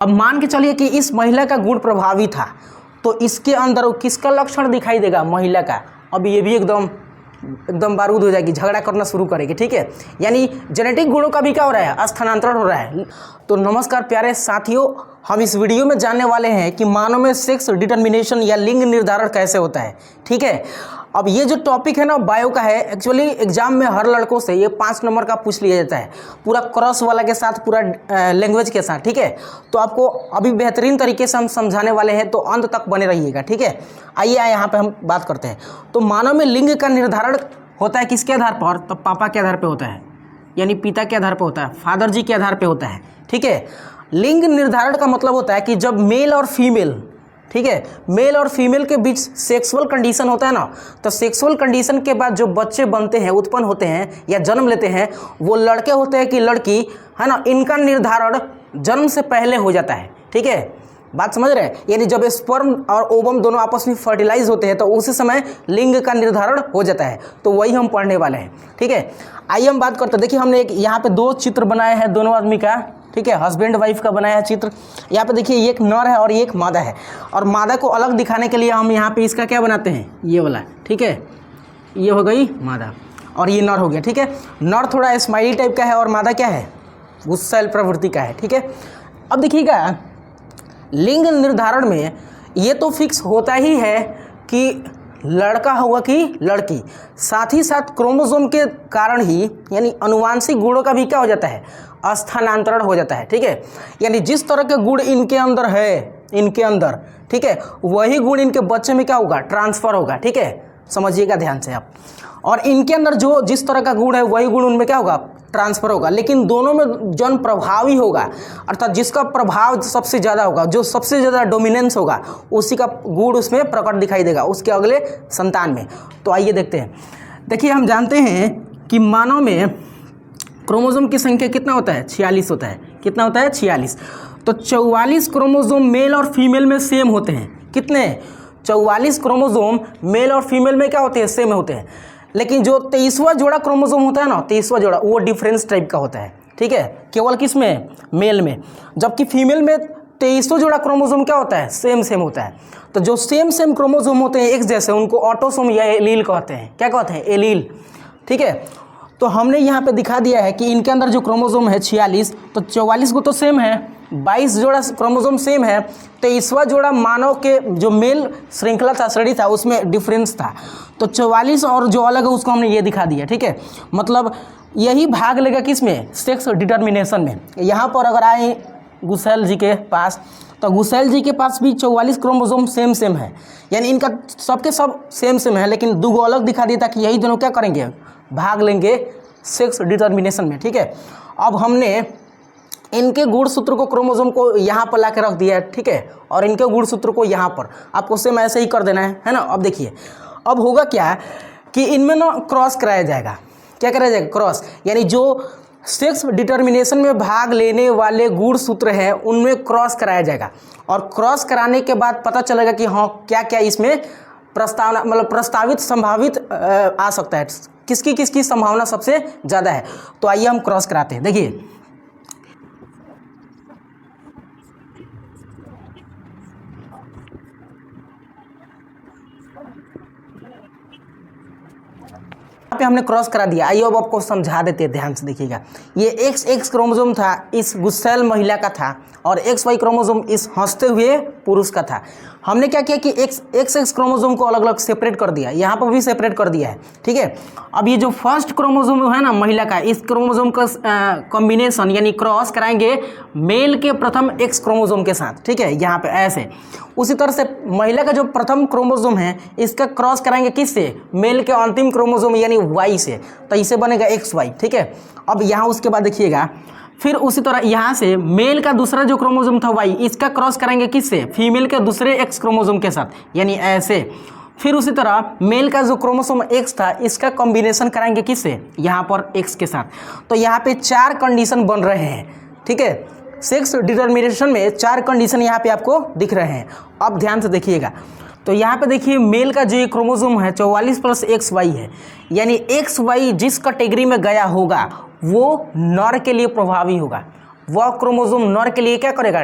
अब मान के चलिए कि इस महिला का गुण प्रभावी था, तो इसके अंदर वो किसका लक्षण दिखाई देगा? महिला का। अब ये भी एकदम बारूद हो जाएगी, झगड़ा करना शुरू करेगी, ठीक है। यानी जेनेटिक गुणों का भी क्या हो रहा है? स्थानांतरण हो रहा है। तो नमस्कार प्यारे साथियों, हम इस वीडियो में जानने वाले हैं कि मानव में सेक्स डिटर्मिनेशन या लिंग निर्धारण कैसे होता है, ठीक है। अब ये जो टॉपिक है ना बायो का है, एक्चुअली एग्जाम में हर लड़कों से ये 5 नंबर का पूछ लिया जाता है, पूरा क्रॉस वाला के साथ, पूरा लैंग्वेज के साथ, ठीक है। तो आपको अभी बेहतरीन तरीके से हम समझाने वाले हैं, तो अंत तक बने रहिएगा, ठीक है। आइए यहाँ पे हम बात करते हैं। तो मानव में लिंग का निर्धारण होता है किसके आधार पर? तो पापा के आधार पर होता है, यानी पिता के आधार पर होता है, फादर जी के आधार पर होता है, ठीक है। लिंग निर्धारण का मतलब होता है कि जब मेल और फीमेल, ठीक है, मेल और फीमेल के बीच सेक्सुअल कंडीशन होता है ना, तो सेक्सुअल कंडीशन के बाद जो बच्चे बनते हैं, उत्पन्न होते हैं या जन्म लेते हैं, वो लड़के होते हैं कि लड़की, है ना, इनका निर्धारण जन्म से पहले हो जाता है, ठीक है। बात समझ रहे हैं? यानी जब स्पर्म और ओवम दोनों आपस में फर्टिलाइज होते हैं तो उसी समय लिंग का निर्धारण हो जाता है। तो वही हम पढ़ने वाले हैं, ठीक है। आइए हम बात करते हैं। देखिए हमने एक यहाँ पे 2 चित्र बनाए हैं दोनों आदमी का, ठीक है, हस्बैंड वाइफ का बनाया है चित्र। यहाँ पे देखिए एक नर है और एक मादा है, और मादा को अलग दिखाने के लिए हम यहाँ पे इसका क्या बनाते हैं? ये वाला, ठीक है। ये हो गई मादा और ये नर हो गया, ठीक है। नर थोड़ा स्माइली टाइप का है और मादा क्या है? गुस्सैल प्रवृत्ति का है, ठीक है। अब देखिएगा लिंग निर्धारण में ये तो फिक्स होता ही है कि लड़का होगा कि लड़की, साथ ही साथ क्रोमोसोम के कारण ही, यानी अनुवांशिक गुणों का भी क्या हो जाता है? स्थानांतरण हो जाता है, ठीक है। यानी जिस तरह के गुण इनके अंदर है, इनके अंदर, ठीक है, वही गुण इनके बच्चे में क्या होगा? ट्रांसफर होगा, ठीक है। समझिएगा ध्यान से आप। और इनके अंदर जो जिस तरह का गुण है वही गुण उनमें क्या होगा? ट्रांसफर होगा। लेकिन दोनों में जन प्रभावी होगा, अर्थात जिसका प्रभाव सबसे ज़्यादा होगा, जो सबसे ज़्यादा डोमिनेंस होगा, उसी का गुण उसमें प्रकट दिखाई देगा उसके अगले संतान में। तो आइए देखते हैं। देखिए हम जानते हैं कि मानव में क्रोमोसोम की संख्या कितना होता है? 46 होता है। कितना होता है? 46। तो 44 क्रोमोसोम मेल और फीमेल में सेम होते हैं। कितने? 44 क्रोमोसोम मेल और फीमेल में क्या होते हैं? सेम होते हैं। लेकिन जो 23वां जोड़ा क्रोमोसोम होता है ना, 23वां जोड़ा, वो डिफरेंस टाइप का होता है, ठीक है। केवल किस में? मेल में। जबकि फीमेल में 23वां जोड़ा क्रोमोसोम क्या होता है? सेम होता है। तो जो सेम क्रोमोसोम होते हैं एक जैसे, उनको ऑटोसोम या एलील कहते हैं। क्या कहते हैं? एलील, ठीक है। तो हमने यहाँ पे दिखा दिया है कि इनके अंदर जो क्रोमोसोम है 46, तो 44 को तो सेम है, 22 जोड़ा क्रोमोसोम सेम है, 23वां जोड़ा मानव के जो मेल श्रृंखला था, श्रेणी था, उसमें डिफरेंस था। तो 44 और जो अलग है उसको हमने ये दिखा दिया, ठीक है। मतलब यही भाग लेगा किस में? सेक्स डिटर्मिनेशन में। यहाँ पर अगर आए गुसेल जी के पास, तो गुसेल जी के पास भी 44 क्रोमोसोम सेम है, यानी इनका सबके सब सेम है, लेकिन 2 अलग दिखा दिया था कि यही दोनों क्या करेंगे? भाग लेंगे सेक्स डिटर्मिनेशन में, ठीक है। अब हमने इनके गुणसूत्र को, क्रोमोसोम को यहाँ पर ला के रख दिया है, ठीक है, और इनके गुणसूत्र को यहाँ पर आपको सेम ऐसे ही कर देना है ना। अब देखिए अब होगा क्या कि इनमें ना क्रॉस कराया जाएगा। क्या कराया जाएगा? क्रॉस। यानी जो सेक्स डिटर्मिनेशन में भाग लेने वाले गुणसूत्र हैं उनमें क्रॉस कराया जाएगा, और क्रॉस कराने के बाद पता चलेगा कि हाँ क्या क्या इसमें प्रस्तावना, मतलब प्रस्तावित संभावित आ सकता है, किसकी संभावना सबसे ज़्यादा है। तो आइए हम क्रॉस कराते हैं। देखिए यहाँ पे हमने क्रॉस करा दिया। आइए अब आपको समझा देते हैं, ध्यान से देखिएगा। ये XX क्रोमोसोम था, इस गुस्सैल महिला का था, और XY क्रोमोसोम इस हंसते हुए पुरुष का था। हमने क्या किया कि XX क्रोमोसोम को अलग अलग सेपरेट कर दिया, यहाँ पर भी सेपरेट कर दिया है, ठीक है। अब ये जो फर्स्ट क्रोमोसोम है ना महिला का, इस क्रोमोसोम का कॉम्बिनेशन यानी क्रॉस कराएंगे मेल के प्रथम X क्रोमोसोम के साथ, ठीक है, यहाँ पे ऐसे। उसी तरह से महिला का जो प्रथम क्रोमोसोम है इसका क्रॉस कराएंगे किससे? मेल के अंतिम क्रोमोसोम यानी Y से, तो इसे बनेगा XY, ठीक है। अब यहाँ उसके बाद देखिएगा, फिर उसी तरह यहाँ से मेल का दूसरा जो क्रोमोसोम था Y, इसका क्रॉस कराएंगे किससे? फीमेल के दूसरे X क्रोमोसोम के साथ, यानी ऐसे। फिर उसी तरह मेल का जो क्रोमोसोम X था इसका कॉम्बिनेशन कराएंगे किससे? यहाँ पर X के साथ। तो यहाँ पे 4 कंडीशन बन रहे हैं, ठीक है। सेक्स डिटर्मिनेशन में 4 कंडीशन यहाँ पे आपको दिख रहे हैं। अब ध्यान से देखिएगा, तो यहाँ पे देखिए मेल का जो क्रोमोसोम है 44 + XY है, यानी XY जिस कैटेगरी में गया होगा वो नर के लिए प्रभावी होगा, वह क्रोमोसोम नर के लिए क्या करेगा,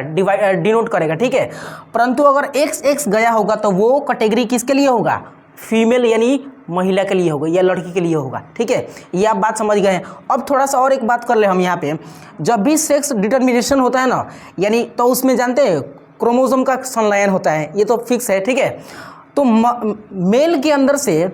डिनोट करेगा, ठीक है। परंतु अगर XX गया होगा तो वो कैटेगरी किसके लिए होगा, फीमेल यानी महिला के लिए होगा या लड़की के लिए होगा, ठीक है। ये आप बात समझ गए हैं। अब थोड़ा सा और एक बात कर ले हम यहाँ पे, जब भी सेक्स डिटर्मिनेशन होता है ना, यानी तो उसमें जानते हैं क्रोमोसोम का संलयन होता है, ये तो फिक्स है, ठीक है। तो मेल के अंदर से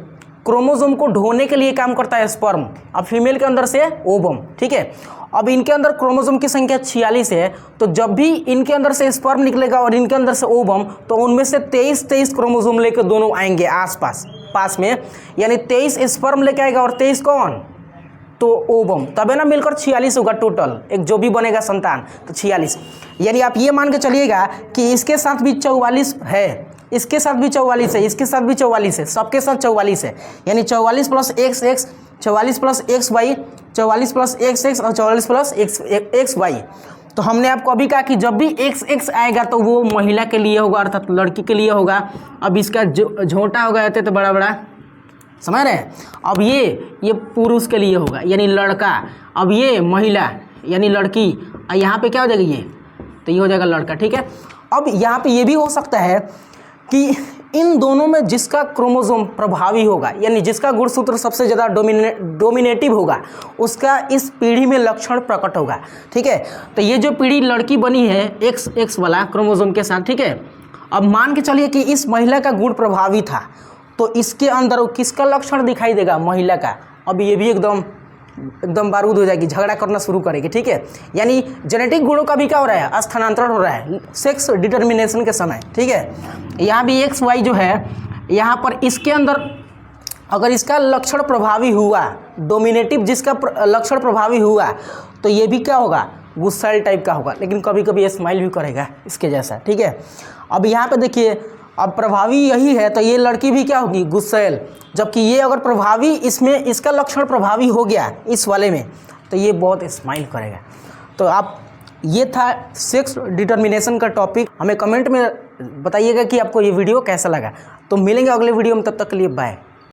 क्रोमोसोम को ढोने के लिए काम करता है स्पर्म, अब फीमेल के अंदर से ओवम, ठीक है। अब इनके अंदर क्रोमोसोम की संख्या 46 है, तो जब भी इनके अंदर से स्पर्म निकलेगा और इनके अंदर से ओवम, तो उनमें से 23 क्रोमोसोम लेकर दोनों आएंगे आसपास पास में, यानी 23 स्पर्म लेके आएगा और 23 कौन, तो ओवम, तबे ना मिलकर 46 होगा टोटल, एक जो भी बनेगा संतान, तो 46। यानी आप ये मान के चलिएगा कि इसके साथ भी 44 है, इसके साथ भी 44 है, इसके साथ भी 44 है, सबके साथ 44 है, यानी 44 plus XX, 44 plus XY, 44 plus XX और 44 प्लस XY। तो हमने आपको अभी कहा कि जब भी XX आएगा तो वो महिला के लिए होगा, अर्थात लड़की के लिए होगा। अब इसका झोंटा होगा तो बड़ा बड़ा, समझ रहे हैं। अब ये पुरुष के लिए होगा यानी लड़का, अब ये महिला यानी लड़की, और यहाँ पे क्या हो जाएगा, ये तो ये हो जाएगा लड़का, ठीक है। अब यहाँ पे ये भी हो सकता है कि इन दोनों में जिसका क्रोमोसोम प्रभावी होगा, यानी जिसका गुणसूत्र सबसे ज़्यादा डोमिनेटिव होगा, उसका इस पीढ़ी में लक्षण प्रकट होगा, ठीक है। तो ये जो पीढ़ी लड़की बनी है XX वाला क्रोमोसोम के साथ, ठीक है। अब मान के चलिए कि इस महिला का गुण प्रभावी था, तो इसके अंदर किसका लक्षण दिखाई देगा, महिला का। अब ये भी एकदम बारूद हो जाएगी, झगड़ा करना शुरू करेगी, ठीक है। यानी जेनेटिक गुणों का भी क्या हो रहा है, स्थानांतरण हो रहा है सेक्स डिटर्मिनेशन के समय, ठीक है। यहाँ भी XY जो है, यहाँ पर इसके अंदर अगर इसका लक्षण प्रभावी हुआ, डोमिनेटिव जिसका लक्षण प्रभावी हुआ, तो ये भी क्या होगा, गुस्सैल टाइप का होगा, लेकिन कभी कभी ये स्माइल भी करेगा इसके जैसा, ठीक है। अब यहाँ पे देखिए, अब प्रभावी यही है तो ये लड़की भी क्या होगी, गुस्सैल। जबकि ये अगर प्रभावी, इसमें इसका लक्षण प्रभावी हो गया इस वाले में, तो ये बहुत स्माइल करेगा। तो आप, ये था सेक्स डिटर्मिनेशन का टॉपिक। हमें कमेंट में बताइएगा कि आपको ये वीडियो कैसा लगा। तो मिलेंगे अगले वीडियो में, तब तक के लिए बाय।